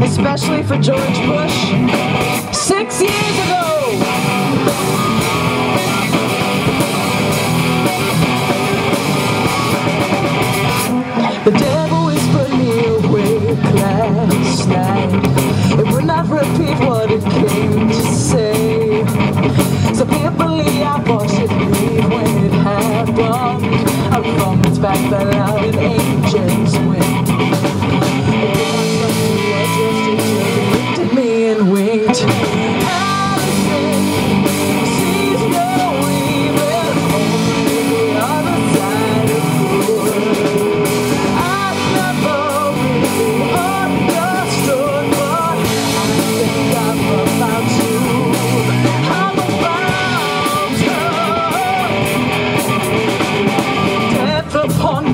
especially for George Bush. 6 years ago. The devil whispered me awake last night. It would not repeat what it came to say. So fearfully I watched it leave when it happened. Out from its back fell out an angel's wing. It did not trust me, was just a jerk. It looked at me and winked. Allison sees no evil, only the other side of good.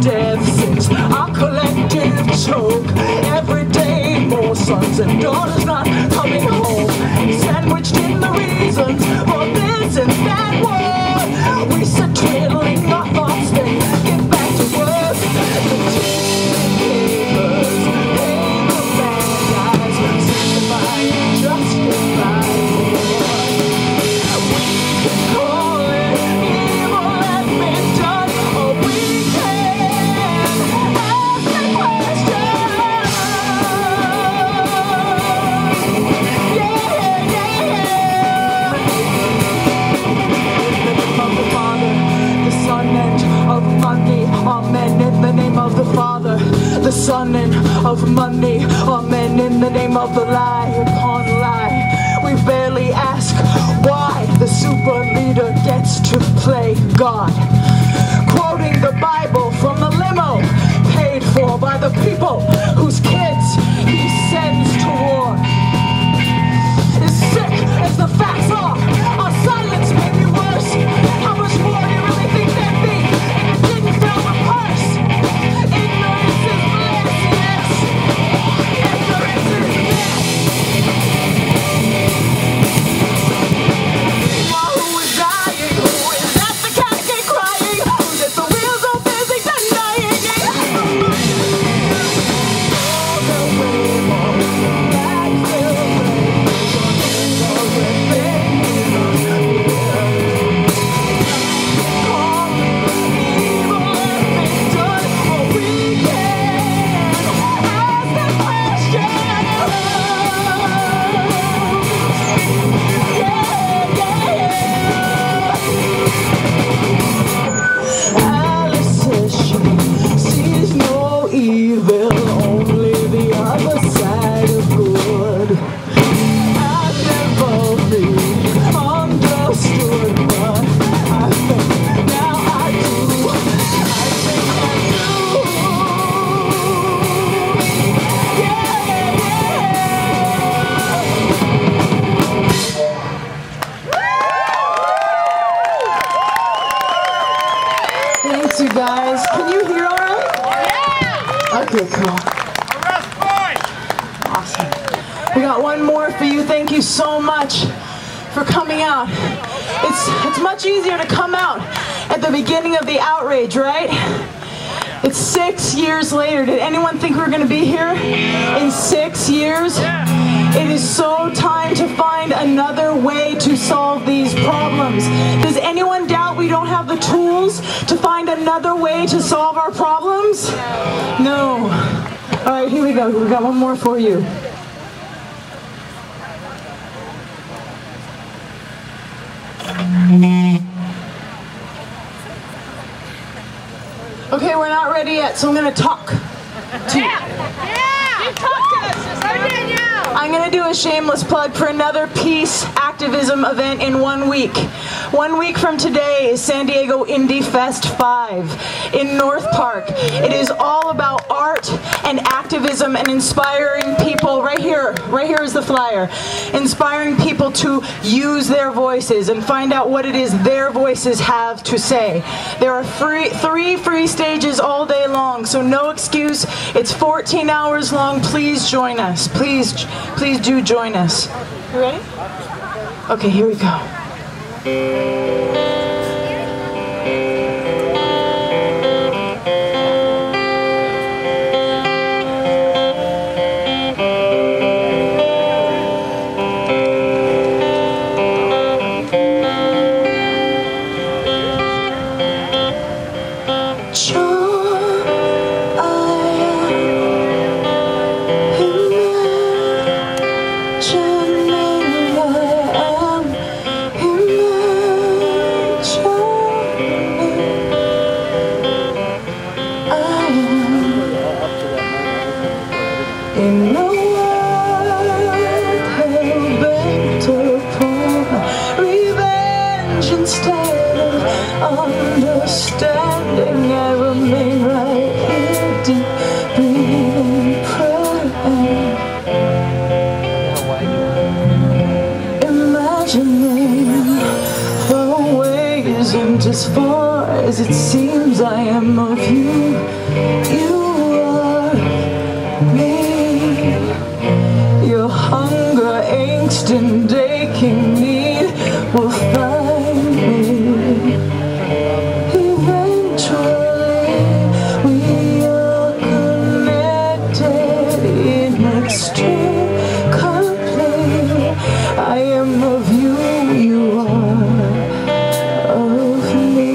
Death since our collective choke. Every day more sons and daughters not coming home, sandwiched in the reasons for this and that war. We sit twiddling our thoughts, then get back to work. The papers, pay the bad guys, justify we can call it evil has been done, or we the Son and of money, amen, in the name of the lie upon lie. We barely ask why the super leader gets to play God, quoting the Bible from the limo paid for by the people whose kids he sends to war. As sick as the facts are, our silence may be worse. How much more do you really think there'd be if it didn't fill the purse? Ignorance is bliss, yes. Ignorance is bliss. While who is dying? Who is at the casket crying? Who's at the wheels so busy denying it? All the way on back to the you guys. Can you hear all right? Yeah! Okay, cool. Awesome. We got one more for you. Thank you so much for coming out. It's much easier to come out at the beginning of the outrage, right? It's 6 years later. Did anyone think we were going to be here in 6 years? It is so time to find another way to solve these problems. Does anyone doubt we don't have the tools to find another way to solve our problems? No. All right, here we go. We've got one more for you. Okay, we're not ready yet, so I'm going to talk to you. I'm going to do a shameless plug for another peace activism event in 1 week. 1 week from today is San Diego Indie Fest 5 in North Park. It is all about art and activism and inspiring people. Right here is the flyer. Inspiring people to use their voices and find out what it is their voices have to say. There are three free stages all day long, so no excuse. It's 14 hours long. Please join us. Please do join us. You ready? Okay, here we go. In a world hell-bent upon revenge instead of understanding, I remain right here, deep breathing, praying, imagining far away isn't as far as it seems. I am of you, you are me. Your hunger, angst, and aching need will find me. Eventually, we are connected in extreme complete. I am of you, you are of me.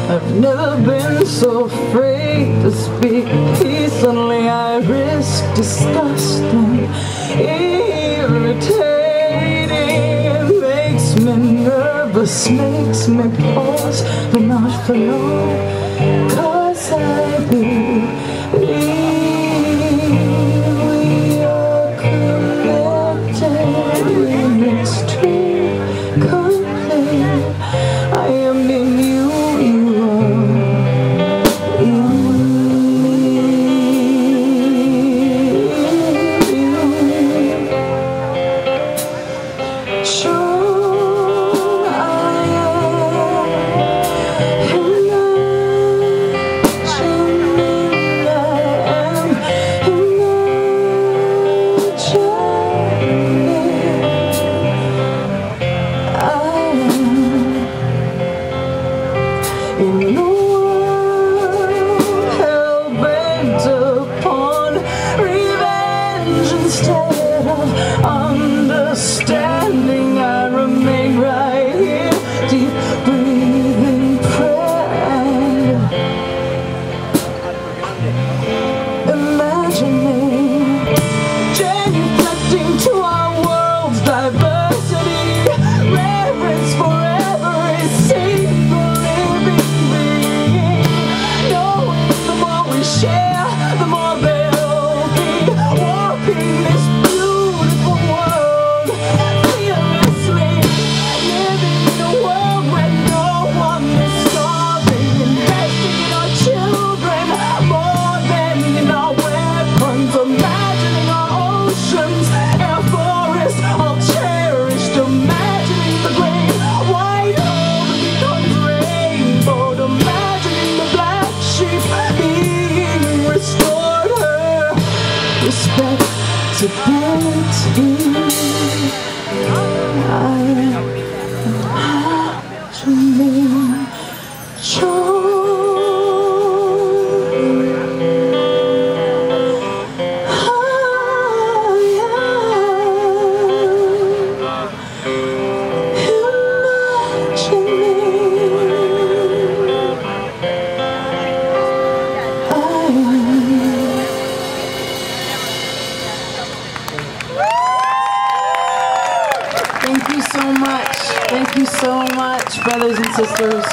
I've never been so afraid to speak peace. Suddenly I risk disgusting, irritating. It makes me nervous, makes me pause, but not for long, 'cause I believe we are connected in extreme complete. I am in you. In a world hell-bent upon revenge instead of understanding, I remain right here, deep breathing, praying, imagining, genuflecting to our world's diversity, reverence for every single living being. The more we share, the more there'll be. Walking this beautiful world fearlessly, living in a world where no one is starving, investing in our children more than in our weapons, imagining our oceans, our forests all cherished, imagining the great white hole that becomes rainbowed, imagining the black sheep being restored, her respectability. I imagining joy. Thank you so much. Thank you so much, brothers and sisters.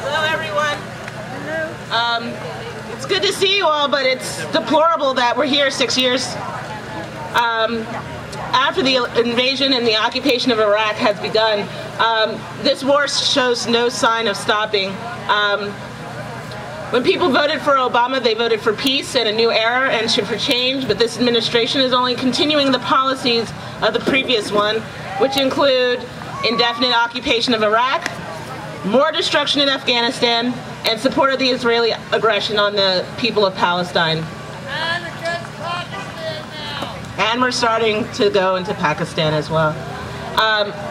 Hello, everyone. It's good to see you all, but it's deplorable that we're here 6 years. After the invasion and the occupation of Iraq has begun, this war shows no sign of stopping. When people voted for Obama, they voted for peace and a new era and for change, but this administration is only continuing the policies of the previous one, which include indefinite occupation of Iraq, more destruction in Afghanistan, and support of the Israeli aggression on the people of Palestine. And we're starting to go into Pakistan as well.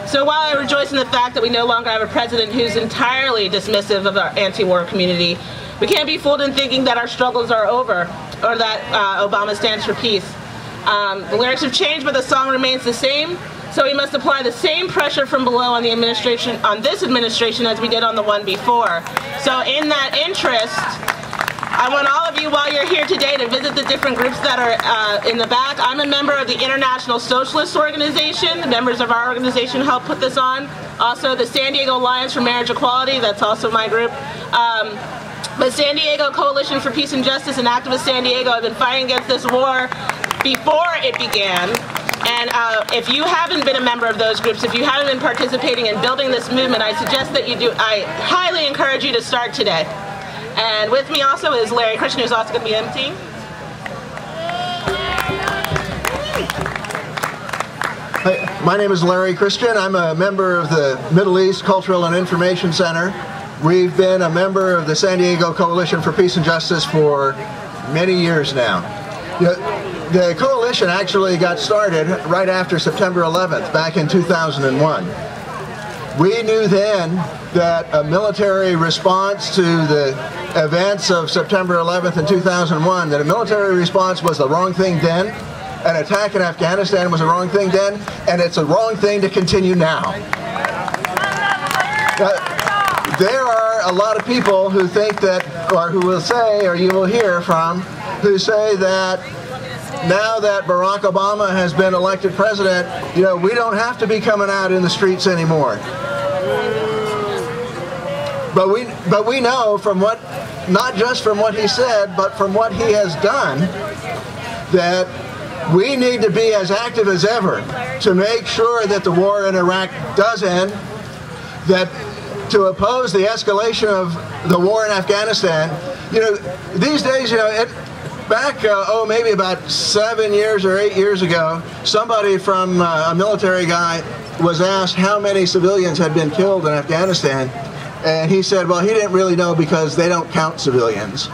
So while I rejoice in the fact that we no longer have a president who's entirely dismissive of our anti-war community, we can't be fooled in thinking that our struggles are over or that Obama stands for peace. The lyrics have changed, but the song remains the same. So we must apply the same pressure from below on the administration, on this administration, as we did on the one before. So in that interest, I want all of you, while you're here today, to visit the different groups that are in the back. I'm a member of the International Socialist Organization. The members of our organization helped put this on. Also, the San Diego Alliance for Marriage Equality, that's also my group. But San Diego Coalition for Peace and Justice and Activist San Diego have been fighting against this war before it began. And if you haven't been a member of those groups, if you haven't been participating in building this movement, I suggest that you do. I highly encourage you to start today. And with me also is Larry Christian, who's also going to be emceeing. Hi, my name is Larry Christian. I'm a member of the Middle East Cultural and Information Center. We've been a member of the San Diego Coalition for Peace and Justice for many years now. The coalition actually got started right after September 11th, back in 2001. We knew then that a military response to the events of September 11th in 2001, that a military response was the wrong thing then, an attack in Afghanistan was the wrong thing then, and it's a wrong thing to continue now. There are a lot of people who think that, or who will say, or you will hear from, who say that now that Barack Obama has been elected president, we don't have to be coming out in the streets anymore. But we know from what, not just from what he said, but from what he has done, that we need to be as active as ever to make sure that the war in Iraq does end, that to oppose the escalation of the war in Afghanistan. These days, back, maybe about 7 years or 8 years ago, somebody from a military guy was asked how many civilians had been killed in Afghanistan, and he said, well, he didn't really know because they don't count civilians.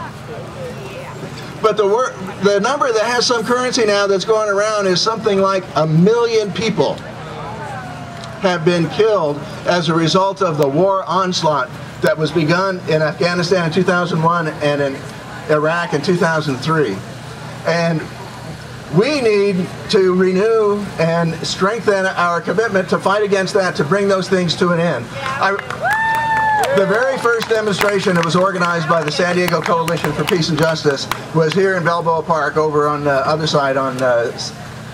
But the number that has some currency now that's going around is something like 1 million people have been killed as a result of the war onslaught that was begun in Afghanistan in 2001 and in Iraq in 2003. And we need to renew and strengthen our commitment to fight against that, to bring those things to an end. The very first demonstration that was organized by the San Diego Coalition for Peace and Justice was here in Balboa Park, over on the other side, on the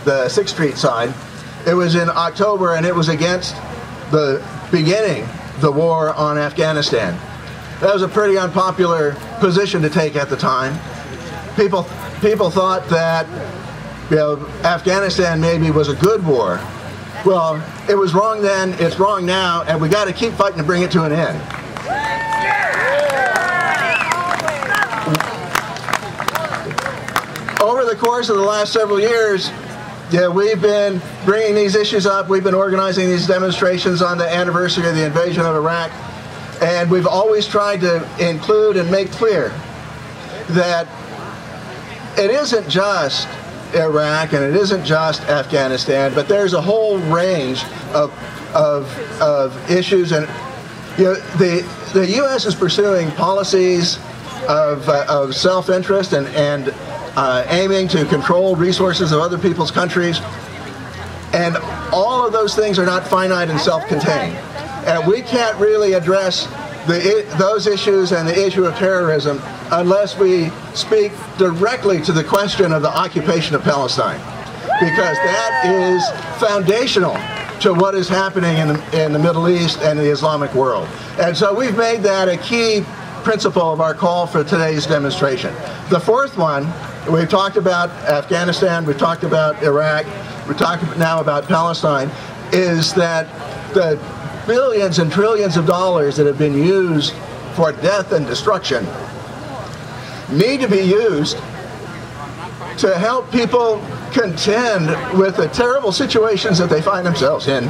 6th Street side. It was in October, and it was against the beginning the war on Afghanistan. That was a pretty unpopular position to take at the time. People thought that Afghanistan maybe was a good war. Well, it was wrong then, it's wrong now, and we got to keep fighting to bring it to an end. Over the course of the last several years, we've been bringing these issues up. We've been organizing these demonstrations on the anniversary of the invasion of Iraq, and we've always tried to include and make clear that it isn't just Iraq and it isn't just Afghanistan, but there's a whole range of issues, and the U.S. is pursuing policies of self-interest and aiming to control resources of other people's countries, and all of those things are not finite and self-contained. And we can't really address those issues and the issue of terrorism unless we speak directly to the question of the occupation of Palestine, because that is foundational to what is happening in the Middle East and the Islamic world. And so we've made that a key principle of our call for today's demonstration. The fourth one we've talked about Afghanistan, we've talked about Iraq, we're talking now about Palestine, is that the billions and trillions of dollars that have been used for death and destruction need to be used to help people contend with the terrible situations that they find themselves in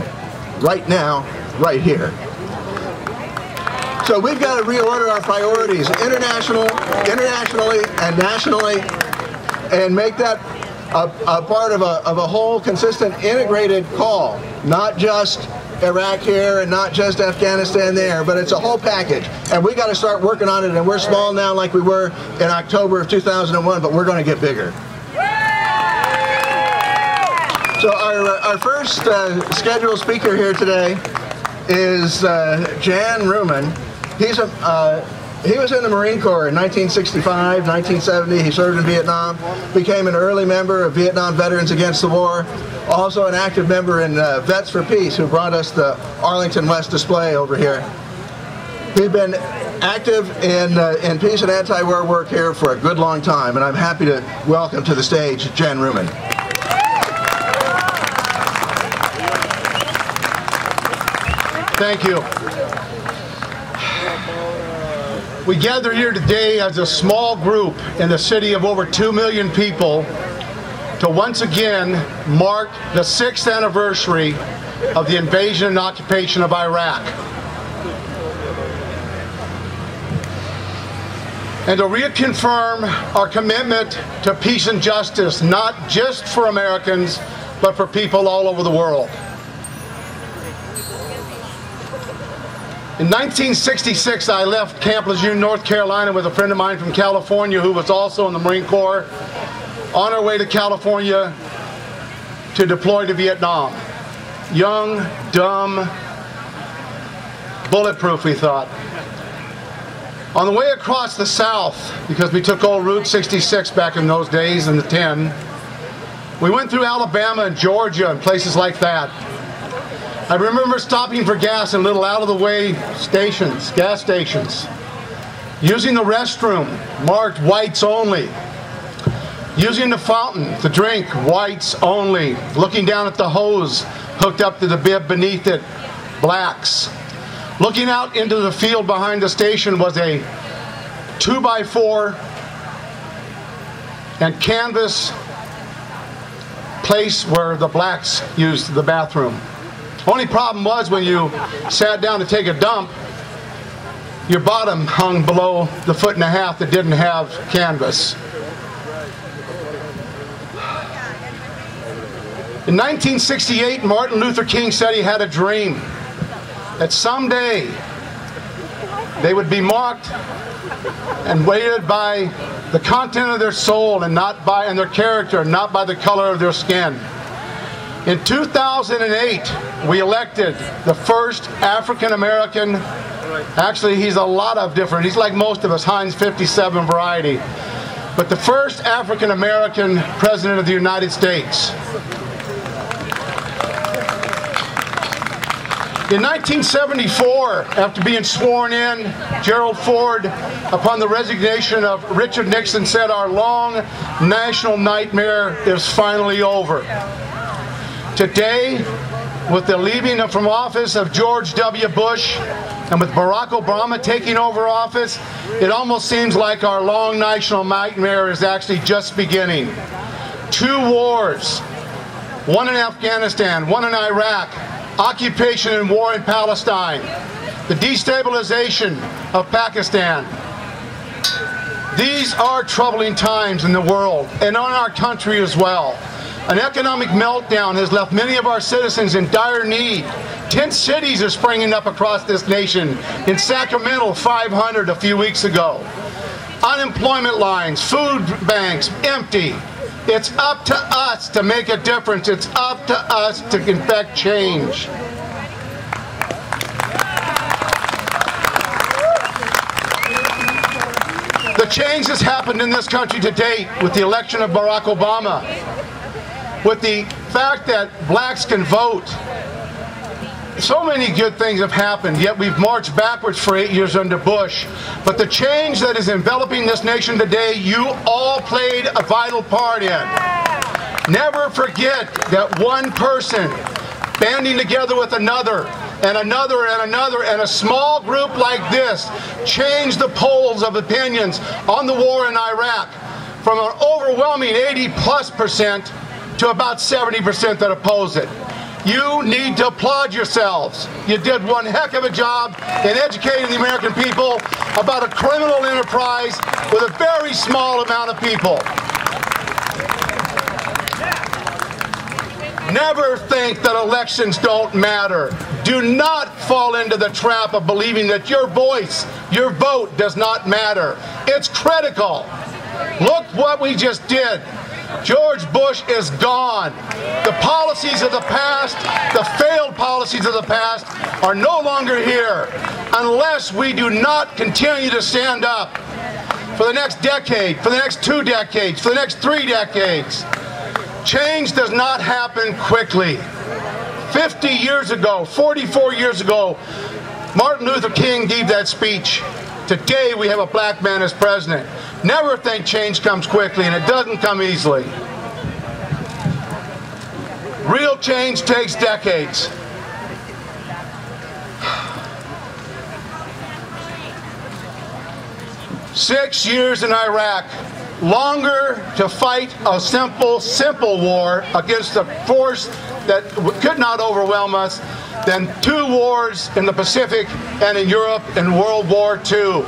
right now, right here. So we've got to reorder our priorities internationally and nationally, and make that a part of a whole, consistent, integrated call, not just Iraq here and not just Afghanistan there, but it's a whole package. And we got to start working on it, and we're small now like we were in October of 2001, but we're going to get bigger. So our first scheduled speaker here today is Jan Ruman. He was in the Marine Corps in 1965, 1970. He served in Vietnam, became an early member of Vietnam Veterans Against the War, also an active member in Vets for Peace, who brought us the Arlington West display over here. We've been active in peace and anti-war work here for a good long time, and I'm happy to welcome to the stage Jan Ruman. Thank you. We gather here today as a small group in the city of over 2 million people to once again mark the 6th anniversary of the invasion and occupation of Iraq. And to reconfirm our commitment to peace and justice, not just for Americans, but for people all over the world. In 1966, I left Camp Lejeune, North Carolina with a friend of mine from California who was also in the Marine Corps, on our way to California to deploy to Vietnam. Young, dumb, bulletproof, we thought. On the way across the South, because we took old Route 66 back in those days in the 10, we went through Alabama and Georgia and places like that. I remember stopping for gas in little out-of-the-way stations, gas stations, using the restroom marked whites only, using the fountain to drink whites only, looking down at the hose hooked up to the bib beneath it, blacks. Looking out into the field behind the station was a 2x4 and canvas place where the blacks used the bathroom. Only problem was when you sat down to take a dump, your bottom hung below the 1.5 feet that didn't have canvas. In 1968, Martin Luther King said he had a dream that someday they would be marked and weighted by the content of their soul and their character, not by the color of their skin. In 2008, we elected the first African-American, actually he's a lot of different, he's like most of us, Heinz 57 variety, but the first African-American president of the United States. In 1974, after being sworn in, Gerald Ford, upon the resignation of Richard Nixon, said, "Our long national nightmare is finally over." Today, with the leaving from office of George W. Bush and with Barack Obama taking over office, it almost seems like our long national nightmare is actually just beginning. 2 wars, one in Afghanistan, one in Iraq, occupation and war in Palestine, the destabilization of Pakistan. These are troubling times in the world and in our country as well. An economic meltdown has left many of our citizens in dire need. 10 cities are springing up across this nation. In Sacramento, 500 a few weeks ago. Unemployment lines, food banks empty. It's up to us to make a difference. It's up to us to effect change. The change that's happened in this country to date with the election of Barack Obama, with the fact that blacks can vote, So many good things have happened, yet we've marched backwards for 8 years under Bush. But the change that is enveloping this nation today, you all played a vital part in. Never forget that one person banding together with another, and another, and another, and a small group like this changed the polls of opinions on the war in Iraq from an overwhelming 80+% to about 70% that oppose it. You need to applaud yourselves. You did one heck of a job in educating the American people about a criminal enterprise with a very small amount of people. Never think that elections don't matter. Do not fall into the trap of believing that your voice, your vote does not matter. It's critical. Look what we just did. George Bush is gone. The policies of the past, the failed policies of the past, are no longer here unless we do not continue to stand up for the next decade, for the next 2 decades, for the next 3 decades. Change does not happen quickly. 50 years ago, 44 years ago, Martin Luther King gave that speech. Today we have a black man as president. Never think change comes quickly, and it doesn't come easily. Real change takes decades. Six years in Iraq. Longer to fight a simple war against a force that could not overwhelm us than 2 wars in the Pacific and in Europe in World War II.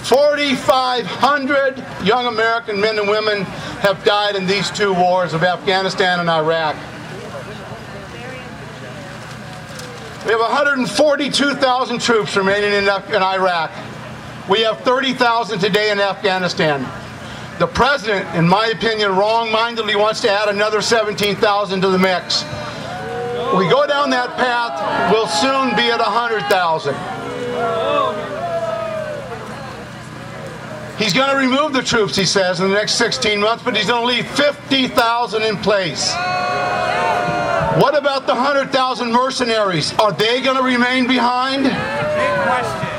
4,500 young American men and women have died in these 2 wars of Afghanistan and Iraq. We have 142,000 troops remaining in Iraq. We have 30,000 today in Afghanistan. The president, in my opinion, wrong-mindedly wants to add another 17,000 to the mix. We go down that path, we'll soon be at 100,000. He's going to remove the troops, he says, in the next 16 months, but he's going to leave 50,000 in place. What about the 100,000 mercenaries? Are they going to remain behind? Big question.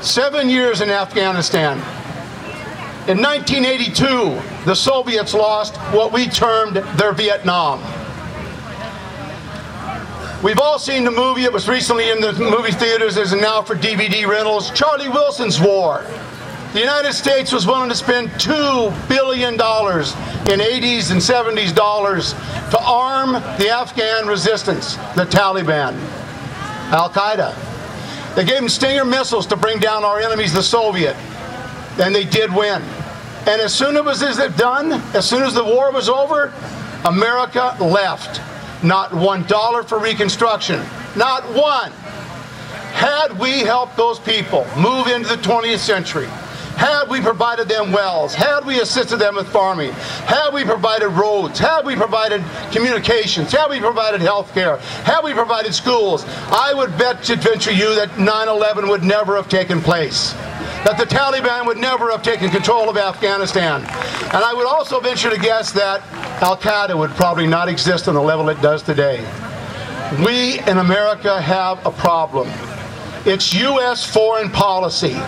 7 years in Afghanistan. In 1982, the Soviets lost what we termed their Vietnam. We've all seen the movie. It was recently in the movie theaters. It is now for DVD rentals. Charlie Wilson's War. The United States was willing to spend $2 billion in 80s and 70s dollars to arm the Afghan resistance, the Taliban, Al-Qaeda. They gave them Stinger missiles to bring down our enemies, the Soviet, and they did win. And as soon as it was done, as soon as the war was over, America left. Not $1 for reconstruction. Not one. Had we helped those people move into the 20th century, had we provided them wells, had we assisted them with farming, had we provided roads, had we provided communications, had we provided health care, had we provided schools, I would venture you that 9/11 would never have taken place. That the Taliban would never have taken control of Afghanistan. And I would also venture to guess that Al-Qaeda would probably not exist on the level it does today. We in America have a problem. It's U.S. foreign policy.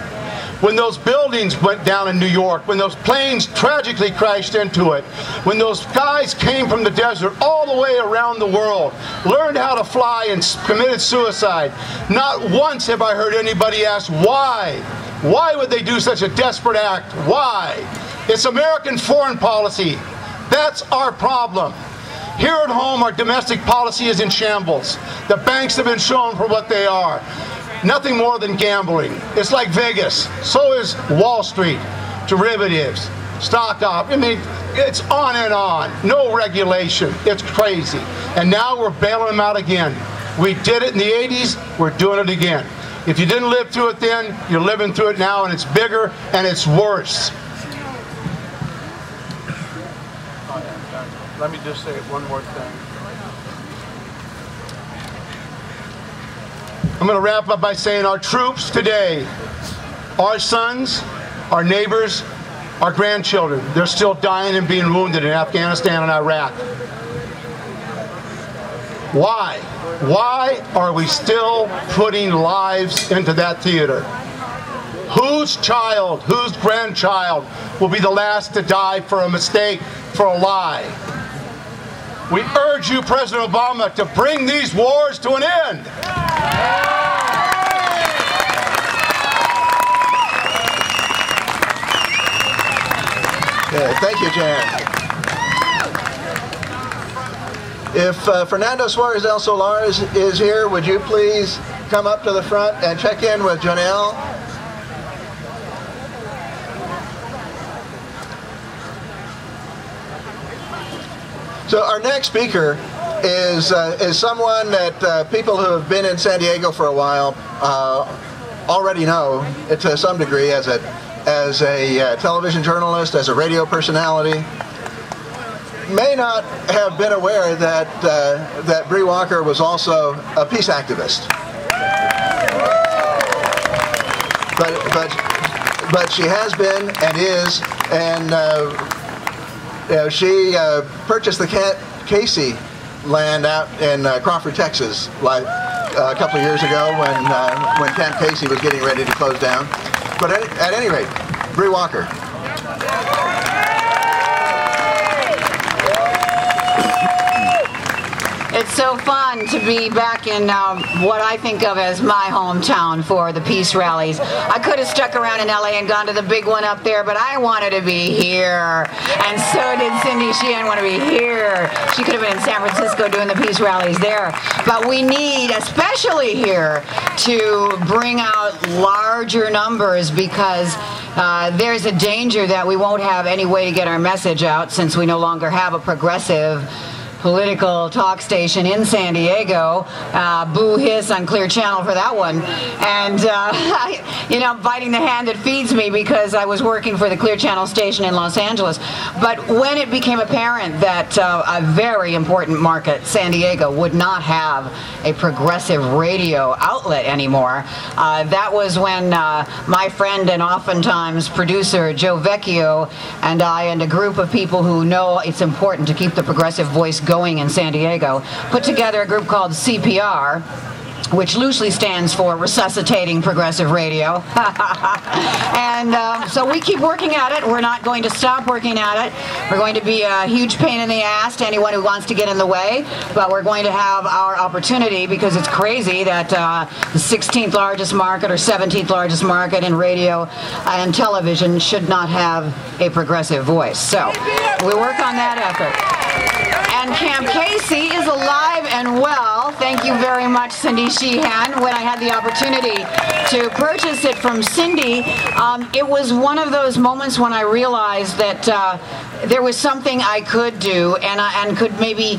When those buildings went down in New York, when those planes tragically crashed into it, when those guys came from the desert all the way around the world, learned how to fly and committed suicide, not once have I heard anybody ask why. Why would they do such a desperate act? Why? It's American foreign policy. That's our problem. Here at home, our domestic policy is in shambles. The banks have been shown for what they are. Nothing more than gambling. It's like Vegas. So is Wall Street, derivatives, stock options. I mean, it's on and on. No regulation. It's crazy. And now we're bailing them out again. We did it in the 80s. We're doing it again. If you didn't live through it then, you're living through it now, and it's bigger and it's worse. Let me just say one more thing. I'm going to wrap up by saying our troops today, our sons, our neighbors, our grandchildren, they're still dying and being wounded in Afghanistan and Iraq. Why? Why are we still putting lives into that theater? Whose child, whose grandchild will be the last to die for a mistake, for a lie? We urge you, President Obama, to bring these wars to an end. Yeah, thank you, Jan. If Fernando Suarez El Solar is here, would you please come up to the front and check in with Janelle? So our next speaker is someone that people who have been in San Diego for a while already know to some degree as a television journalist, as a radio personality. May not have been aware that that Bree Walker was also a peace activist, but she has been and is, and she purchased the Casey land out in Crawford, Texas, like a couple of years ago when Camp Casey was getting ready to close down. But at any rate, Bree Walker. It's so fun to be back in what I think of as my hometown for the peace rallies. I could have stuck around in LA and gone to the big one up there, but I wanted to be here. And so did Cindy Sheehan want to be here. She could have been in San Francisco doing the peace rallies there. But we need, especially here, to bring out larger numbers because there's a danger that we won't have any way to get our message out since we no longer have a progressive political talk station in San Diego. Boo hiss on Clear Channel for that one. And, you know, biting the hand that feeds me because I was working for the Clear Channel station in Los Angeles. But when it became apparent that a very important market, San Diego, would not have a progressive radio outlet anymore, that was when my friend and oftentimes producer Joe Vecchio and I and a group of people who know it's important to keep the progressive voice going in San Diego, put together a group called CPR, which loosely stands for Resuscitating Progressive Radio. And so we keep working at it. We're not going to stop working at it. We're going to be a huge pain in the ass to anyone who wants to get in the way, but we're going to have our opportunity because it's crazy that the 16th largest market or 17th largest market in radio and television should not have a progressive voice. So we work on that effort. And Camp Casey is alive and well. Thank you very much, Cindy Sheehan. When I had the opportunity to purchase it from Cindy, it was one of those moments when I realized that there was something I could do and could maybe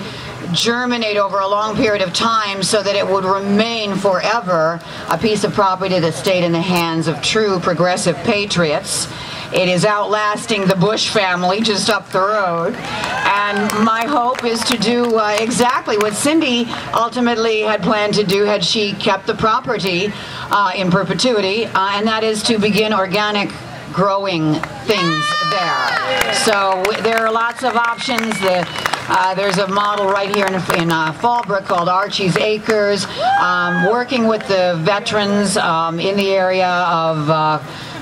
germinate over a long period of time so that it would remain forever a piece of property that stayed in the hands of true progressive patriots. It is outlasting the Bush family just up the road. And my hope is to do exactly what Cindy ultimately had planned to do had she kept the property in perpetuity, and that is to begin organic growing things there. So there are lots of options. There's a model right here in Fallbrook called Archie's Acres, working with the veterans in the area of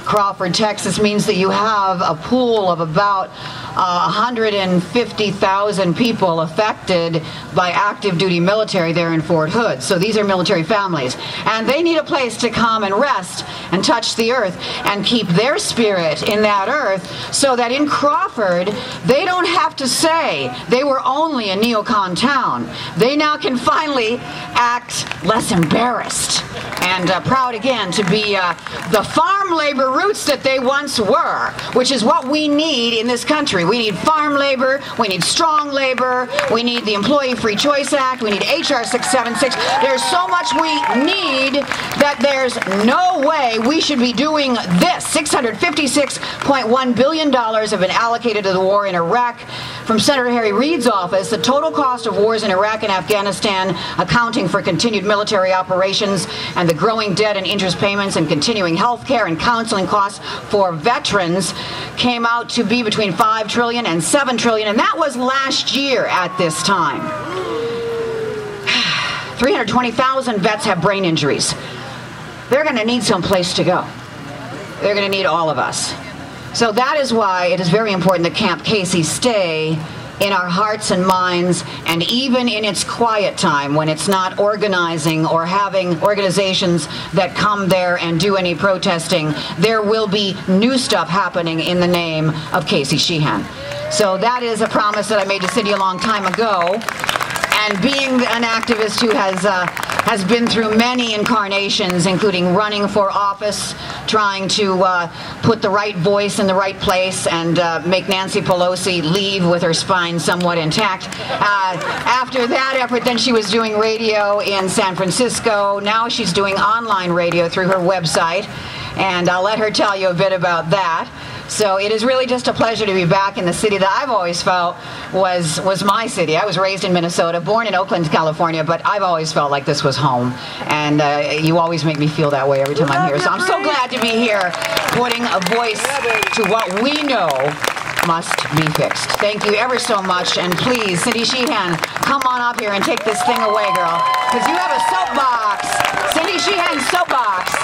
Crawford, Texas means that you have a pool of about 150,000 people affected by active duty military there in Fort Hood. So these are military families. And they need a place to come and rest and touch the earth and keep their spirit in that earth so that in Crawford, they don't have to say they were only a neocon town. They now can finally act less embarrassed and proud again to be the farm labor roots that they once were, which is what we need in this country. We need farm labor, we need strong labor, we need the Employee Free Choice Act, we need HR 676. There's so much we need that there's no way we should be doing this. $656.1 billion have been allocated to the war in Iraq. From Senator Harry Reid's office, the total cost of wars in Iraq and Afghanistan, accounting for continued military operations and the growing debt and interest payments and continuing health care and counseling costs for veterans, came out to be between $5 trillion and $7 trillion, and that was last year at this time. 320,000 vets have brain injuries. They're going to need some place to go. They're going to need all of us. So that is why it is very important that Camp Casey stay in our hearts and minds, and even in its quiet time when it's not organizing or having organizations that come there and do any protesting, there will be new stuff happening in the name of Casey Sheehan. So that is a promise that I made to Cindy a long time ago. And being an activist who has been through many incarnations, including running for office, trying to put the right voice in the right place and make Nancy Pelosi leave with her spine somewhat intact. After that effort, then she was doing radio in San Francisco. Now she's doing online radio through her website, and I'll let her tell you a bit about that. So it is really just a pleasure to be back in the city that I've always felt was my city. I was raised in Minnesota, born in Oakland, California, but I've always felt like this was home. And you always make me feel that way every time I'm here. So I'm so glad to be here, putting a voice to what we know must be fixed. Thank you ever so much. And please, Cindy Sheehan, come on up here and take this thing away, girl. Because you have a soapbox. Cindy Sheehan's soapbox.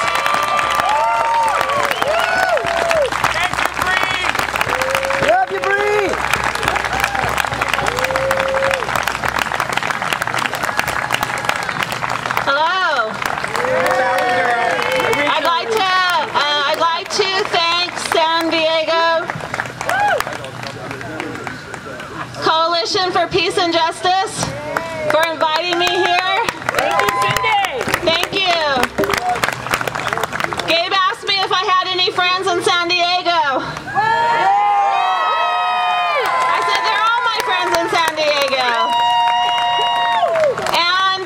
Hello. I'd like to thank San Diego Coalition for Peace and Justice for inviting me here. Thank you, Cindy. Thank you. Gabe asked me if I had any friends in San Diego. I said they're all my friends in San Diego. And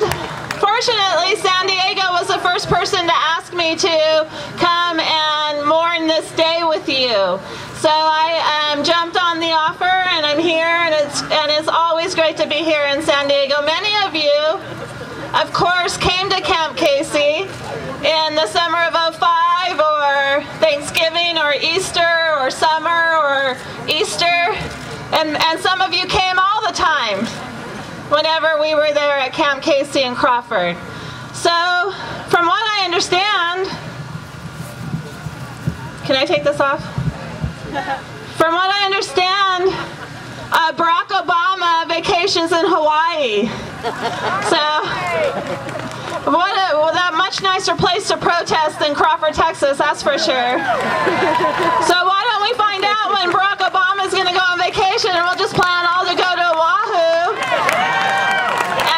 fortunately, San Diego was the first person to ask me to come and mourn this day with you. So I jumped on the offer, and I'm here, and it's always great to be here in San Diego. Many of you, of course, came to Camp Casey in the summer of '05, or Thanksgiving, or Easter, or summer, or Easter, and some of you came all the time whenever we were there at Camp Casey in Crawford. So, from what I understand, can I take this off? From what I understand, Barack Obama vacations in Hawaii. So, what a much nicer place to protest than Crawford, Texas, that's for sure. So why don't we find out when Barack Obama's going to go on vacation, and we'll just plan all to go to Oahu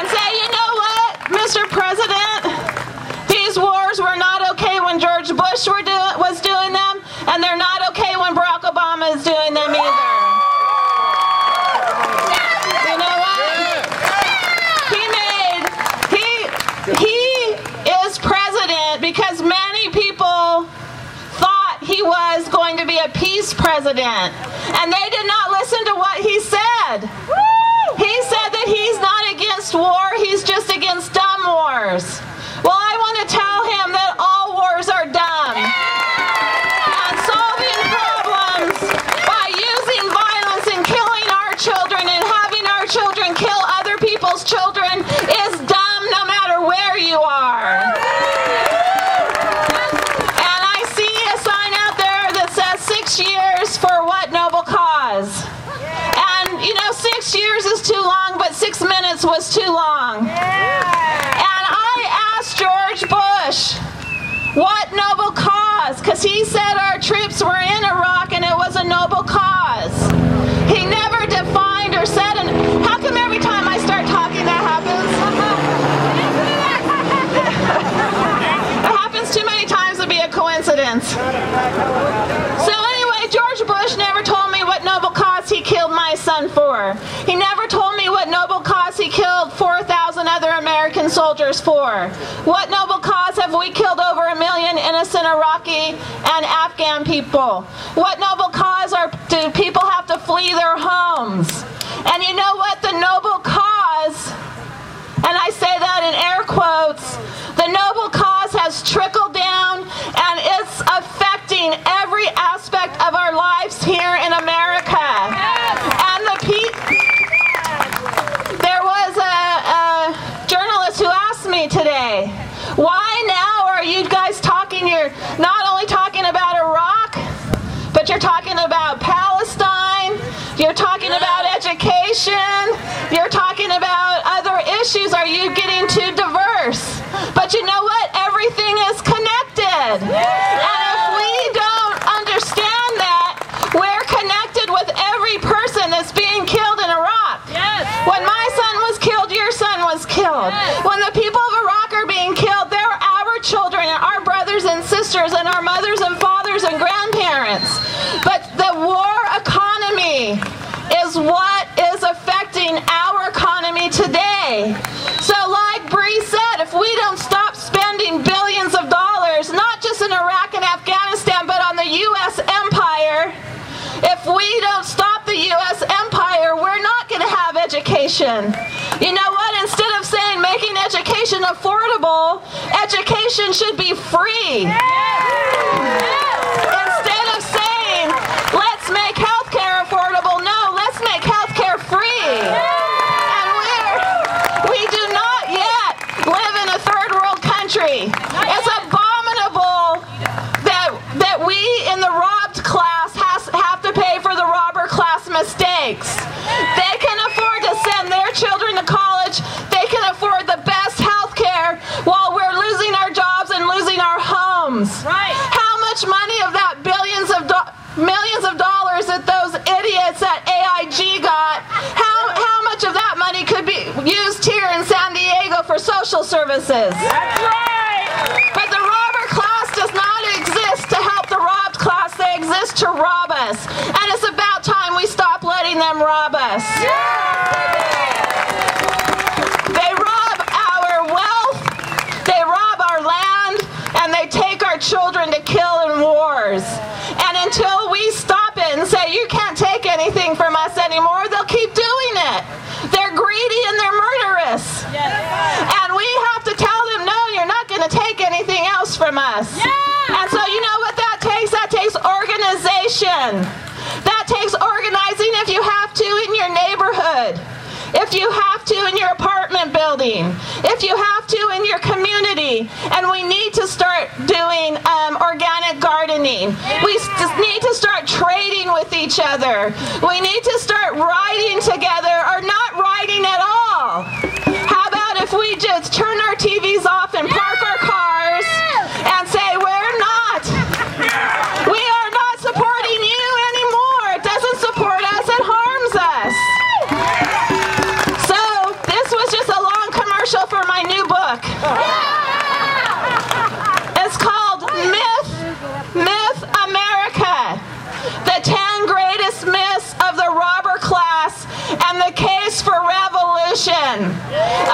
and say, you know what, Mr. President, these wars were not okay when George Bush was doing them, and they're not okay when Barack Obama is doing them either. You know what? He is president because many people thought he was going to be a peace president, and they did not listen to what he said. He said that he's not against war, he's just against dumb wars. Well, I want to tell him that all wars are dumb. And solving problems by using violence and killing our children and having our children kill other people's children is dumb no matter where you are. And I see a sign out there that says 6 years for what noble cause? And you know, 6 years is too long, but 6 minutes was too long. And I asked George Bush, what noble cause? Because he said our troops were in Iraq and it was a noble cause. He never defined or said, and how come every time I start talking that happens? It happens too many times to be a coincidence. So anyway, George Bush never told me what noble cause he killed my son for. He never told me what noble cause he killed 4,000 other American soldiers for. What noble cause have we killed over 1 million innocent Iraqi and Afghan people? What noble cause do people have to flee their homes? And you know what? The noble cause, and I say that in air quotes, the noble cause has trickled down and it's affecting every aspect of our lives here in America. And there was a journalist who asked about other issues, are you getting too diverse? But you know what? Everything is connected. And if we don't understand that, we're connected with every person that's being killed in Iraq. Yes. When my son was killed, your son was killed. Yes. When the people of Iraq are being killed, they're our children and our brothers and sisters and our mothers and fathers and grandparents. But the war economy is what is affecting our economy today. So like Bree said, if we don't stop spending billions of dollars, not just in Iraq and Afghanistan, but on the U.S. empire, if we don't stop the U.S. empire, we're not going to have education. You know what? Instead of saying making education affordable, education should be free. Instead of saying, let's make healthcare affordable, no, let's make healthcare free. And we do not yet live in a third world country. It's abominable that we in the robbed class have to pay for the robber class mistakes. They can afford to send their children to college. They can afford the best health care while we're losing our jobs and losing our homes. Right. How much money of that millions of dollars that those idiots at AIG got, how much of that money could be used here in San Diego for social services? That's right. But the robber class does not exist to help the robbed class. They exist to rob us. And it's about time we stop letting them rob us. They rob our wealth, they rob our land, and they take our children to kill in wars. And until we stop it and say, you can't take anything from us anymore, they'll keep doing it. They're greedy and they're murderous. Yes. And we have to tell them, no, you're not going to take anything else from us. Yeah. And so you know what that takes? That takes organization. That takes organizing if you have to in your neighborhood. If you have to in your apartment building, if you have to in your community, and we need to start doing organic gardening. We just need to start trading with each other. We need to start riding together or not riding at all. How about if we just turn our TVs off and park our cars and say, we're not. We are not supporting you anymore. It doesn't support us, it harms us. For my new book. It's called Myth America, the 10 greatest myths of the robber class and the case for revolution.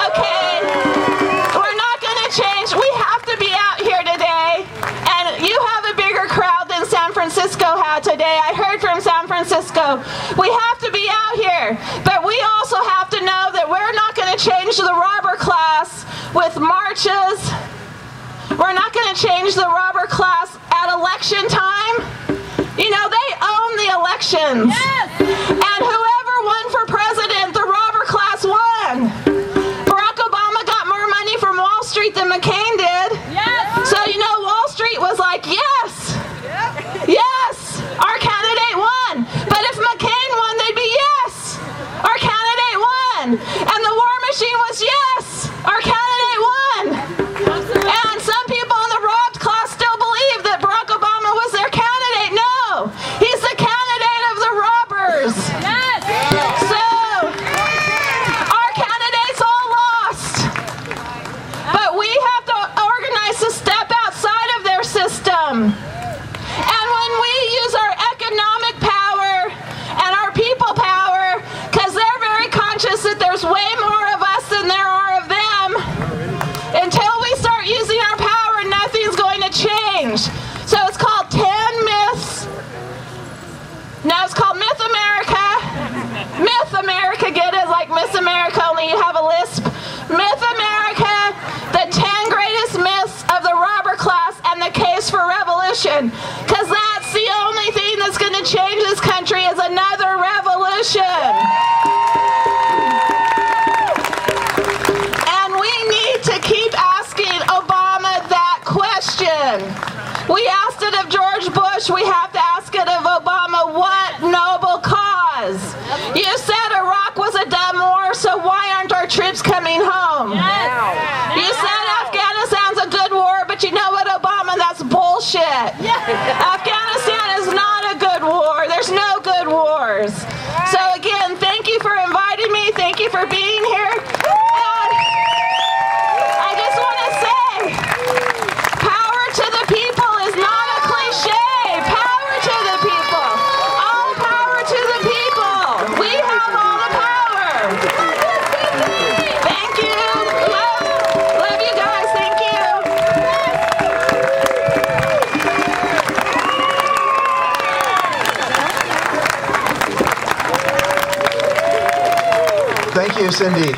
Okay, we're not going to change. We have to be out here today, and you have a bigger crowd than San Francisco had today. I heard from San Francisco. We have to be out here, but we also have to know that we're not going to change the robber class with marches. We're not going to change the robber class at election time. You know, they own the elections. Yes. And whoever won for president, the robber class won. Barack Obama got more money from Wall Street than McCain did. Yes. So, you know, Wall Street was like, yes. Yes, our candidate won. But if McCain won, they'd be yes. Our candidate won. And the war machine was yes. Our candidate won. And some people in the robbed class still believe that Barack Obama was their candidate. No, he's the candidate of the robbers. Yes. So, our candidate's all lost. But we have to organize to step outside of their system. And when we use our economic power and our people power, because they're very conscious that there's way more of us than there you, Cindy.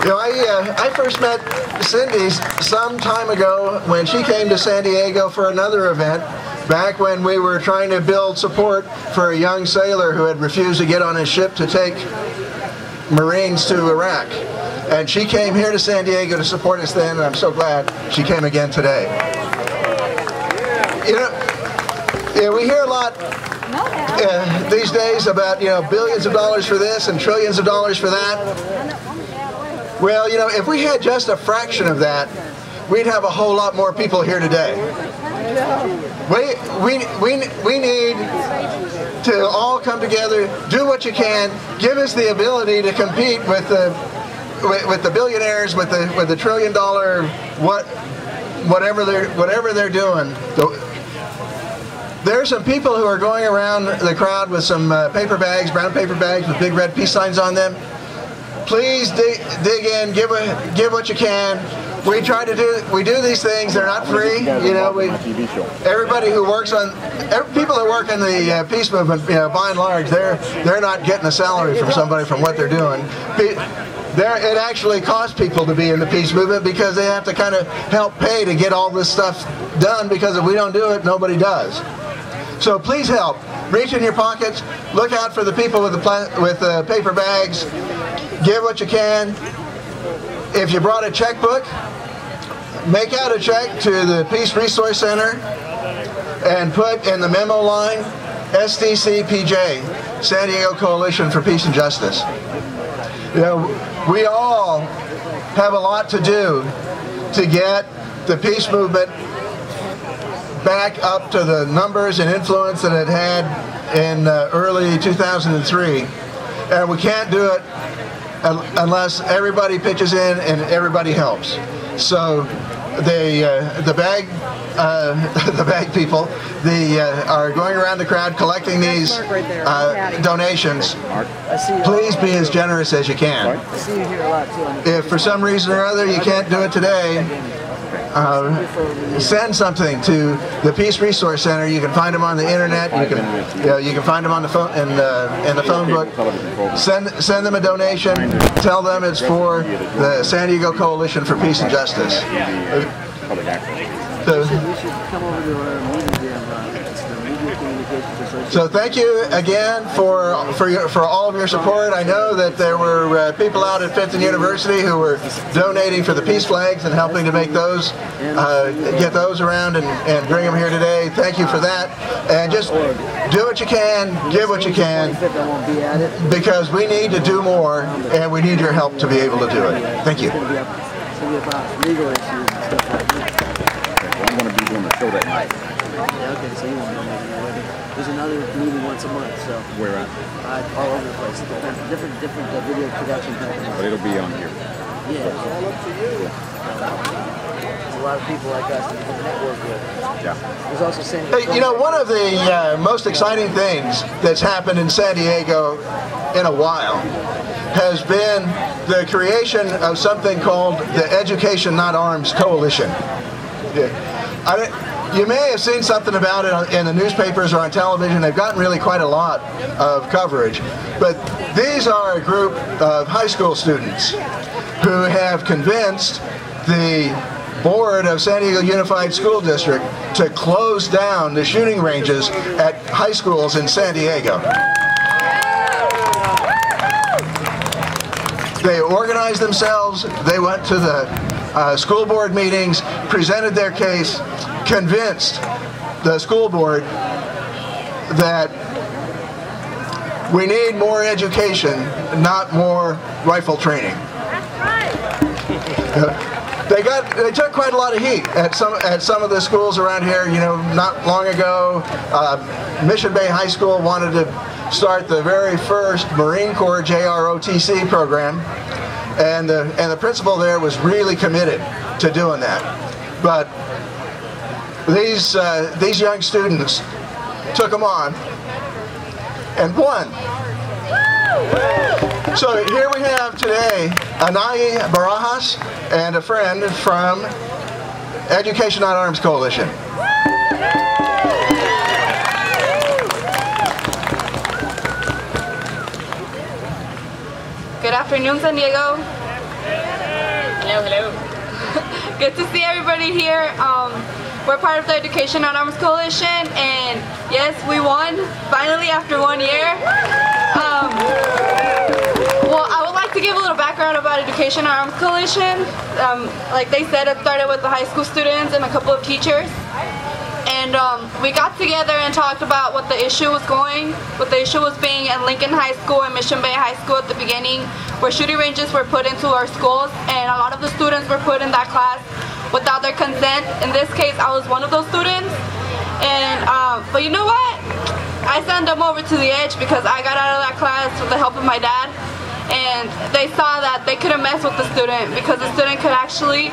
You know, I first met Cindy some time ago when she came to San Diego for another event, back when we were trying to build support for a young sailor who had refused to get on his ship to take Marines to Iraq. And she came here to San Diego to support us then, and I'm so glad she came again today. You know, yeah, we hear a lot these days about, you know, billions of dollars for this and trillions of dollars for that. Well, you know, if we had just a fraction of that, we'd have a whole lot more people here today. We need to all come together, do what you can, give us the ability to compete with the billionaires, with the $trillion whatever they're doing. There are some people who are going around the crowd with some paper bags, brown paper bags with big red peace signs on them. Please dig in, give what you can. We do these things. They're not free. You know, everybody who works on, people that work in the peace movement, you know, by and large, they're not getting a salary from somebody from what they're doing. It actually costs people to be in the peace movement because they have to kind of help pay to get all this stuff done, because if we don't do it, nobody does. So please help. Reach in your pockets. Look out for the people with the paper bags. Give what you can. If you brought a checkbook, make out a check to the Peace Resource Center and put in the memo line SDCPJ, San Diego Coalition for Peace and Justice. You know, we all have a lot to do to get the peace movement back up to the numbers and influence that it had in early 2003. And we can't do it unless everybody pitches in and everybody helps. So the bag people, are going around the crowd collecting these donations. Please be as generous as you can. If for some reason or other you can't do it today, send something to the Peace Resource Center. You can find them on the internet. You can find them on the phone in the phone book. Send them a donation. Tell them it's for the San Diego Coalition for Peace and Justice. So thank you again for all of your support. I know that there were people out at Fifth and University who were donating for the peace flags and helping to make those, get those around and bring them here today. Thank you for that. And just do what you can, give what you can, because we need to do more and we need your help to be able to do it. Thank you. I'm going to be doing the show that night. Okay, so you won't know maybe. There's another meeting once a month, so. Where at? All over the place. Different video production companies. But it'll be on here. Yeah. All up to you. There's a lot of people like us that you can network with. Yeah. There's also San Diego. Hey, you know, one of the most exciting things that's happened in San Diego in a while has been the creation of something called the Education Not Arms Coalition. You may have seen something about it in the newspapers or on television. They've gotten really quite a lot of coverage. But these are a group of high school students who have convinced the board of San Diego Unified School District to close down the shooting ranges at high schools in San Diego. They organized themselves. They went to the school board meetings, presented their case, convinced the school board that we need more education, not more rifle training. They took quite a lot of heat at some of the schools around here. You know, not long ago, Mission Bay High School wanted to start the very first Marine Corps JROTC program, and the principal there was really committed to doing that. But these young students took them on and won. So here we have today Anayi Barajas and a friend from Education Not Arms Coalition. Good afternoon, San Diego. Hello, hello. Good to see everybody here. We're part of the Education Not Arms Coalition, and yes, we won finally after 1 year. Well, I would like to give a little background about Education Not Arms Coalition. Like they said, it started with the high school students and a couple of teachers. And we got together and talked about what the issue was being at Lincoln High School and Mission Bay High School at the beginning, where shooting ranges were put into our schools, and a lot of the students were put in that class without their consent. In this case, I was one of those students. And but you know what? I sent them over to the edge because I got out of that class with the help of my dad, and they saw that they couldn't mess with the student because the student could actually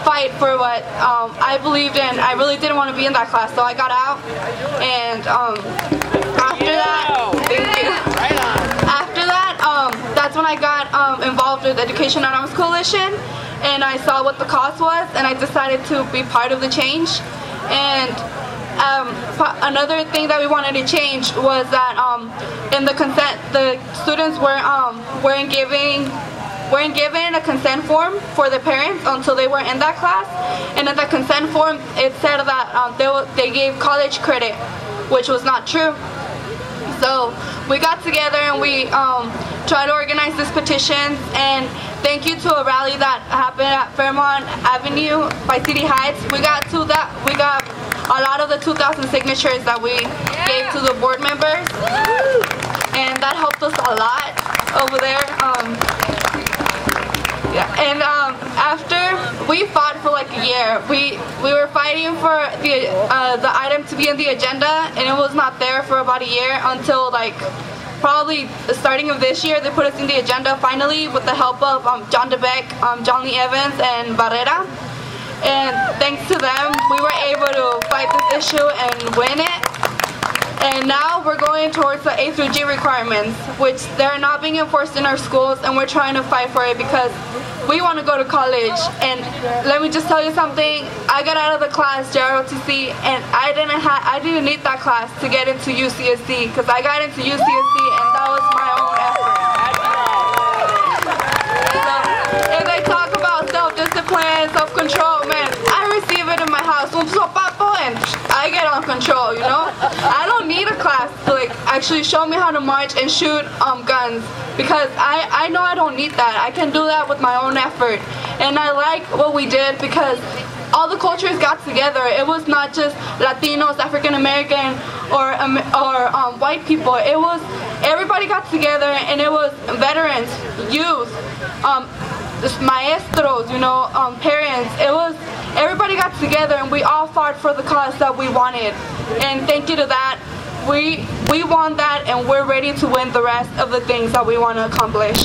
fight for what I believed in. I really didn't want to be in that class, so I got out. And after that, thank you. After that, that's when I got involved with Education Not Arms Coalition, and I saw what the cause was, and I decided to be part of the change. And another thing that we wanted to change was that in the consent, the students weren't given a consent form for the parents until they were in that class. And in the consent form, it said that they gave college credit, which was not true. So we got together and we tried to organize this petition. And thank you to a rally that happened at Fairmont Avenue by City Heights. We got a lot of the 2,000 signatures that we gave to the board members, and that helped us a lot over there. Yeah, and after we fought for like a year, we were fighting for the item to be on the agenda, and it was not there for about a year until like probably the starting of this year. They put us in the agenda finally with the help of John DeBeck, John Lee Evans, and Barrera. And thanks to them, we were able to fight this issue and win it. And now we're going towards the A through G requirements, which they're not being enforced in our schools, and we're trying to fight for it because we want to go to college. And let me just tell you something, I got out of the class, JROTC, and I didn't need that class to get into UCSD, because I got into UCSD and that was my own effort. So, if they talk about self-discipline, self-control, man, I receive it in my house, un sopapo, and I get on control, you know? I don't need a class to like actually show me how to march and shoot guns, because I know I don't need that. I can do that with my own effort. And I like what we did because all the cultures got together. It was not just Latinos, African American, or white people. It was everybody got together, and it was veterans, youth, maestros, you know, parents. It was everybody got together, and we all fought for the cause that we wanted. And thank you to that, we won that, and we're ready to win the rest of the things that we want to accomplish.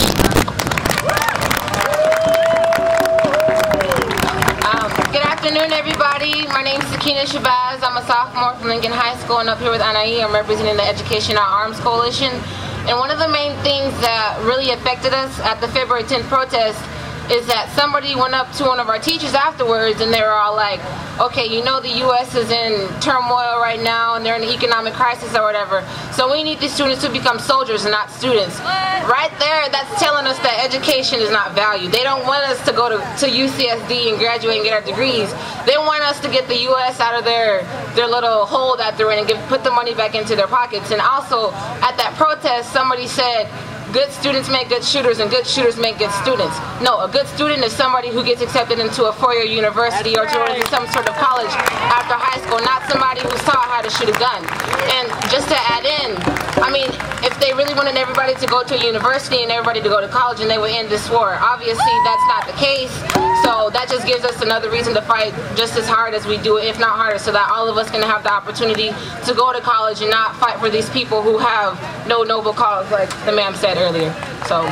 Good afternoon, everybody. My name is Sakina Shabazz. I'm a sophomore from Lincoln High School, and up here with Anaí, I'm representing the Education Not Arms Coalition. And one of the main things that really affected us at the February 10th protest is that somebody went up to one of our teachers afterwards, and they were all like, okay, you know the U.S. is in turmoil right now and they're in an economic crisis or whatever, so we need these students to become soldiers and not students. Right there, that's telling us that education is not valued. They don't want us to go to UCSD and graduate and get our degrees. They want us to get the U.S. out of their little hole that they're in and put the money back into their pockets. And also, at that protest, somebody said, good students make good shooters and good shooters make good students. No, a good student is somebody who gets accepted into a four-year university or to some sort of college after high school, not somebody who's taught how to shoot a gun. And just to add in, I mean, if they really wanted everybody to go to a university and everybody to go to college, and they would end this war. Obviously, that's not the case. So that just gives us another reason to fight just as hard as we do it, if not harder, so that all of us can have the opportunity to go to college and not fight for these people who have no noble cause, like the ma'am said earlier. So.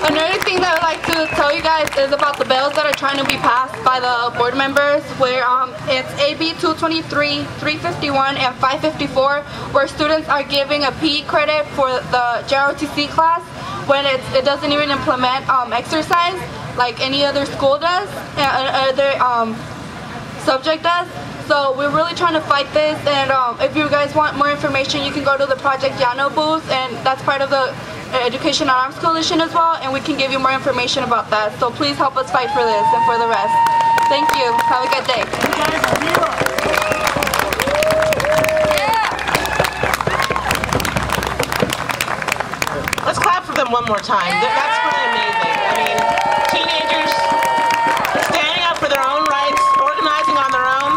Another thing that I'd like to tell you guys is about the bills that are trying to be passed by the board members, where it's AB 223, 351, and 554, where students are giving a PE credit for the JROTC class when it doesn't even implement exercise like any other school does, other subject does. So we're really trying to fight this, and if you guys want more information, you can go to the Project Yano booth, and that's part of the Education on Arms Coalition as well, and we can give you more information about that. So please help us fight for this and for the rest. Thank you. Have a good day. Let's clap for them one more time. That's pretty amazing. I mean, teenagers standing up for their own rights, organizing on their own.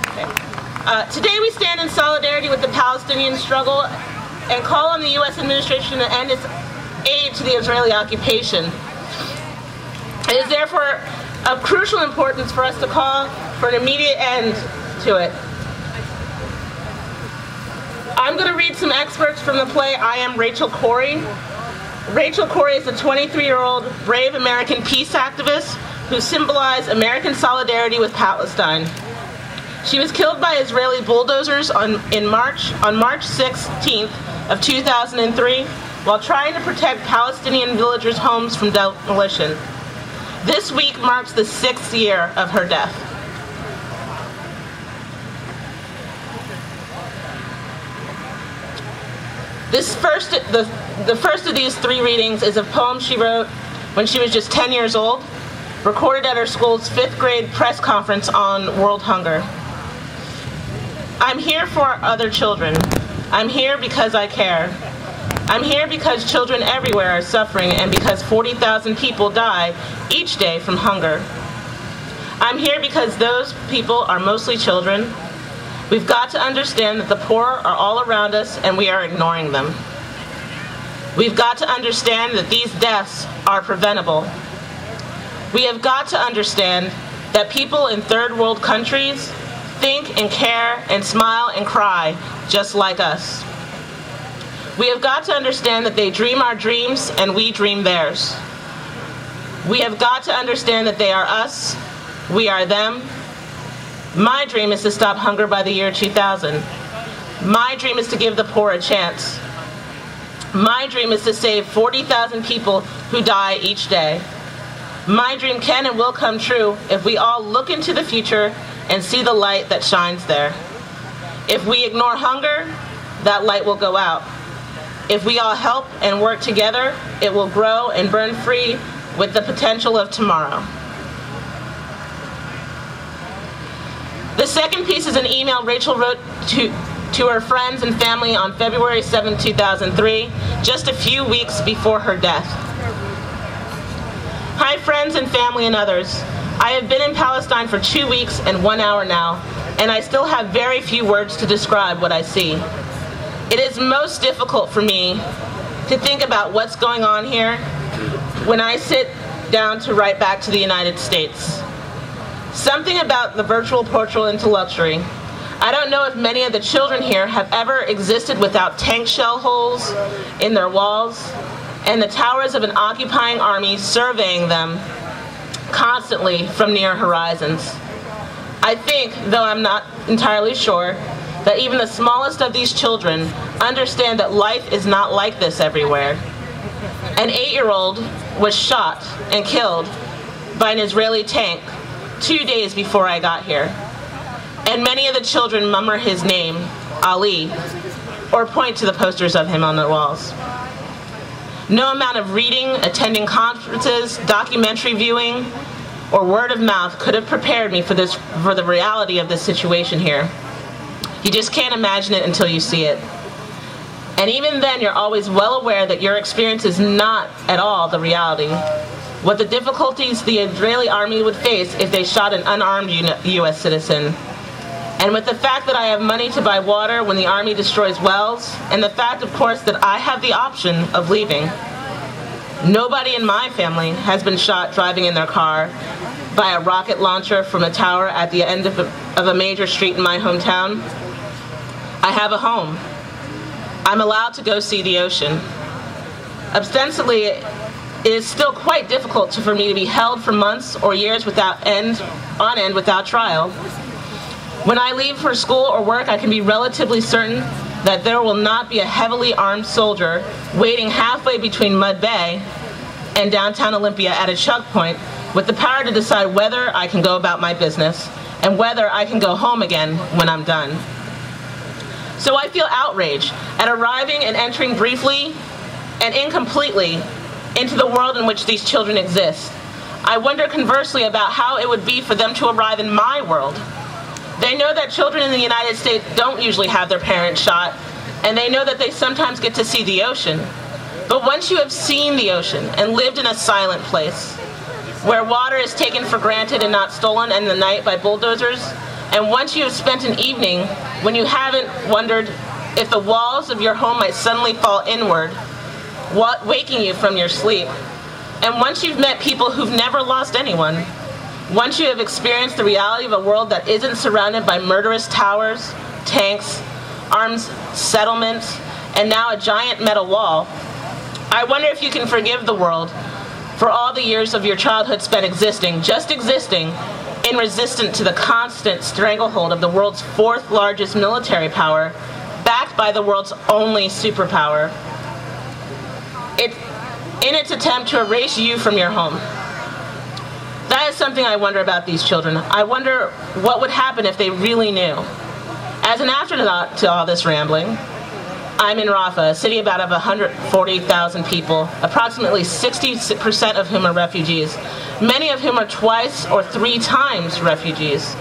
Okay. Today we stand in solidarity with the Palestinian struggle and call on the U.S. administration to end its aid to the Israeli occupation. It is therefore of crucial importance for us to call for an immediate end to it. I'm going to read some excerpts from the play I Am Rachel Corrie. Rachel Corrie is a 23-year-old brave American peace activist who symbolized American solidarity with Palestine. She was killed by Israeli bulldozers on March 16th of 2003 while trying to protect Palestinian villagers' homes from demolition. This week marks the 6th year of her death. The first of these 3 readings is a poem she wrote when she was just 10 years old, recorded at her school's 5th grade press conference on world hunger. I'm here for other children. I'm here because I care. I'm here because children everywhere are suffering and because 40,000 people die each day from hunger. I'm here because those people are mostly children. We've got to understand that the poor are all around us and we are ignoring them. We've got to understand that these deaths are preventable. We have got to understand that people in third world countries think and care and smile and cry just like us. We have got to understand that they dream our dreams and we dream theirs. We have got to understand that they are us, we are them. My dream is to stop hunger by the year 2000. My dream is to give the poor a chance. My dream is to save 40,000 people who die each day. My dream can and will come true if we all look into the future and see the light that shines there. If we ignore hunger, that light will go out. If we all help and work together, it will grow and burn free with the potential of tomorrow. The second piece is an email Rachel wrote to her friends and family on February 7, 2003, just a few weeks before her death. Hi friends and family and others. I have been in Palestine for 2 weeks and 1 hour now, and I still have very few words to describe what I see. It is most difficult for me to think about what's going on here when I sit down to write back to the United States. Something about the virtual portal into luxury. I don't know if many of the children here have ever existed without tank shell holes in their walls and the towers of an occupying army surveying them constantly from near horizons. I think, though I'm not entirely sure, that even the smallest of these children understand that life is not like this everywhere. An 8-year-old was shot and killed by an Israeli tank 2 days before I got here. And many of the children murmur his name, Ali, or point to the posters of him on the walls. No amount of reading, attending conferences, documentary viewing, or word of mouth could have prepared me for the reality of this situation here. You just can't imagine it until you see it. And even then, you're always well aware that your experience is not at all the reality. What the difficulties the Israeli army would face if they shot an unarmed U.S. citizen. And with the fact that I have money to buy water when the army destroys wells, and the fact, of course, that I have the option of leaving. Nobody in my family has been shot driving in their car by a rocket launcher from a tower at the end of a major street in my hometown. I have a home. I'm allowed to go see the ocean. Ostensibly, it is still quite difficult for me to be held for months or years on end without trial. When I leave for school or work, I can be relatively certain that there will not be a heavily armed soldier waiting halfway between Mud Bay and downtown Olympia at a choke point with the power to decide whether I can go about my business and whether I can go home again when I'm done. So I feel outrage at arriving and entering briefly and incompletely into the world in which these children exist. I wonder conversely about how it would be for them to arrive in my world. They know that children in the United States don't usually have their parents shot, and they know that they sometimes get to see the ocean. But once you have seen the ocean and lived in a silent place, where water is taken for granted and not stolen in the night by bulldozers, and once you have spent an evening when you haven't wondered if the walls of your home might suddenly fall inward, waking you from your sleep, and once you've met people who've never lost anyone, once you have experienced the reality of a world that isn't surrounded by murderous towers, tanks, armed settlements, and now a giant metal wall, I wonder if you can forgive the world for all the years of your childhood spent existing, just existing, in resistance to the constant stranglehold of the world's fourth largest military power, backed by the world's only superpower, in its attempt to erase you from your home. That is something I wonder about these children. I wonder what would happen if they really knew. As an afterthought to all this rambling, I'm in Rafah, a city about of 140,000 people, approximately 60% of whom are refugees, many of whom are twice or 3 times refugees.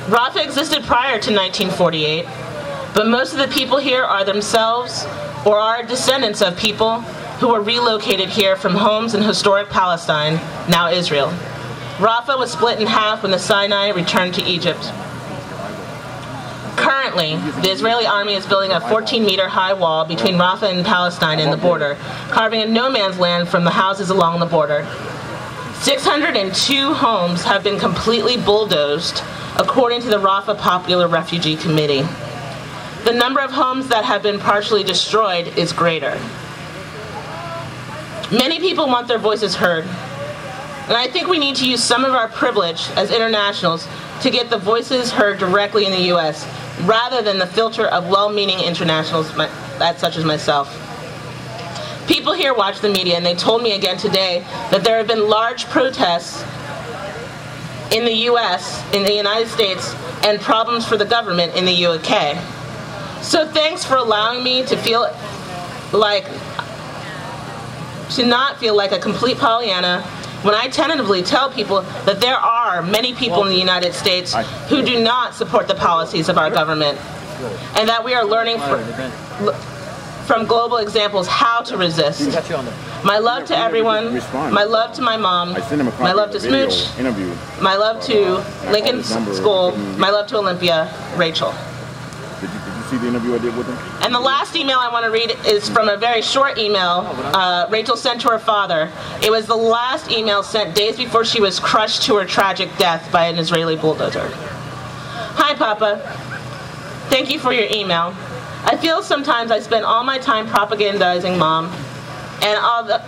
Rafah existed prior to 1948, but most of the people here are themselves or are descendants of people who were relocated here from homes in historic Palestine, now Israel. Rafah was split in half when the Sinai returned to Egypt. Currently, the Israeli army is building a 14-meter high wall between Rafah and Palestine and the border, carving a no man's land from the houses along the border. 602 homes have been completely bulldozed, according to the Rafah Popular Refugee Committee. The number of homes that have been partially destroyed is greater. Many people want their voices heard, and I think we need to use some of our privilege as internationals to get the voices heard directly in the U.S., rather than the filter of well-meaning internationals such as myself. People here watch the media, and they told me again today that there have been large protests in the U.S., in the United States, and problems for the government in the UK. So thanks for allowing me to not feel like a complete Pollyanna when I tentatively tell people that there are many people in the United States who do not support the policies of our government, and that we are learning from global examples how to resist. My love to everyone, my love to my mom, my love to Smooch, my love to Lincoln School, my love to Olympia, Rachel. Did you see the interview I did with him? And the last email I want to read is from a very short email Rachel sent to her father. It was the last email sent days before she was crushed to her tragic death by an Israeli bulldozer. Hi, Papa. Thank you for your email. I feel sometimes I spend all my time propagandizing Mom, and